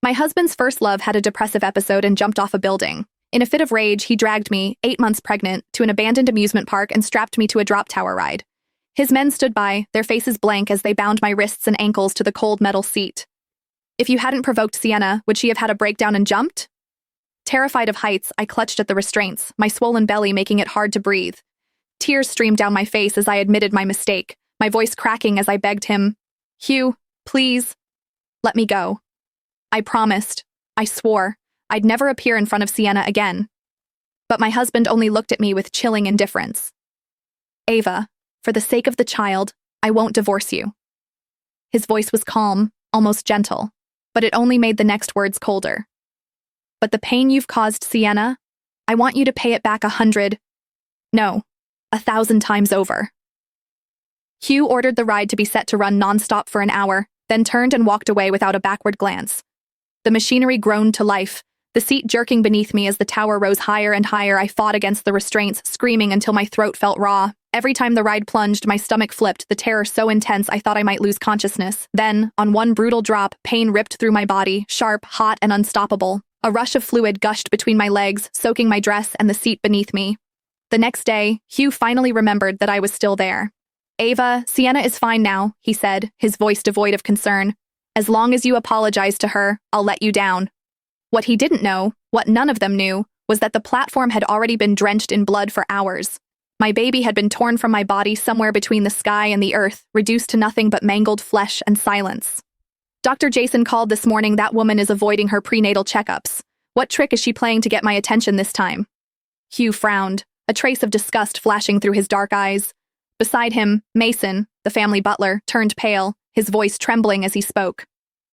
My husband's first love had a depressive episode and jumped off a building. In a fit of rage, he dragged me, 8 months pregnant, to an abandoned amusement park and strapped me to a drop tower ride. His men stood by, their faces blank as they bound my wrists and ankles to the cold metal seat. If you hadn't provoked Sienna, would she have had a breakdown and jumped? Terrified of heights, I clutched at the restraints, my swollen belly making it hard to breathe. Tears streamed down my face as I admitted my mistake, my voice cracking as I begged him, "Hugh, please, let me go." I promised, I swore, I'd never appear in front of Sienna again. But my husband only looked at me with chilling indifference. "Ava, for the sake of the child, I won't divorce you." His voice was calm, almost gentle, but it only made the next words colder. "But the pain you've caused Sienna, I want you to pay it back 100, no, 1,000 times over." Hugh ordered the ride to be set to run nonstop for an hour, then turned and walked away without a backward glance. The machinery groaned to life, the seat jerking beneath me as the tower rose higher and higher. I fought against the restraints, screaming until my throat felt raw. Every time the ride plunged, my stomach flipped, the terror so intense I thought I might lose consciousness. Then, on one brutal drop, pain ripped through my body, sharp, hot, and unstoppable. A rush of fluid gushed between my legs, soaking my dress and the seat beneath me. The next day, Hugh finally remembered that I was still there. "Ava, Sienna is fine now," he said, his voice devoid of concern. "As long as you apologize to her, I'll let you down." What he didn't know, what none of them knew, was that the platform had already been drenched in blood for hours. My baby had been torn from my body somewhere between the sky and the earth, reduced to nothing but mangled flesh and silence. Dr. Jason called this morning. That woman is avoiding her prenatal checkups. What trick is she playing to get my attention this time? Hugh frowned, a trace of disgust flashing through his dark eyes. Beside him, Mason, the family butler, turned pale, his voice trembling as he spoke.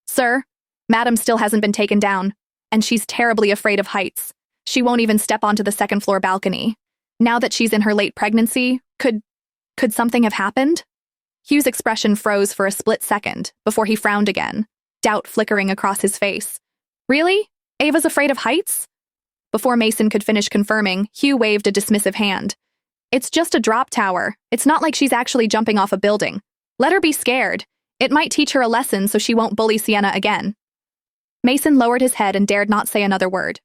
"Sir, Madam still hasn't been taken down, and she's terribly afraid of heights. She won't even step onto the second-floor balcony. Now that she's in her late pregnancy, could something have happened?" Hugh's expression froze for a split second, before he frowned again, doubt flickering across his face. "Really? Ava's afraid of heights?" Before Mason could finish confirming, Hugh waved a dismissive hand. "It's just a drop tower. It's not like she's actually jumping off a building. Let her be scared. It might teach her a lesson so she won't bully Sienna again." Mason lowered his head and dared not say another word.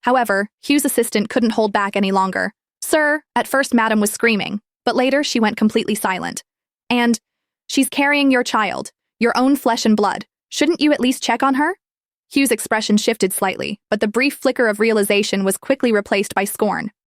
However, Hugh's assistant couldn't hold back any longer. "Sir," at first Madam was screaming, but later she went completely silent. "And she's carrying your child, your own flesh and blood. Shouldn't you at least check on her?" Hugh's expression shifted slightly, but the brief flicker of realization was quickly replaced by scorn.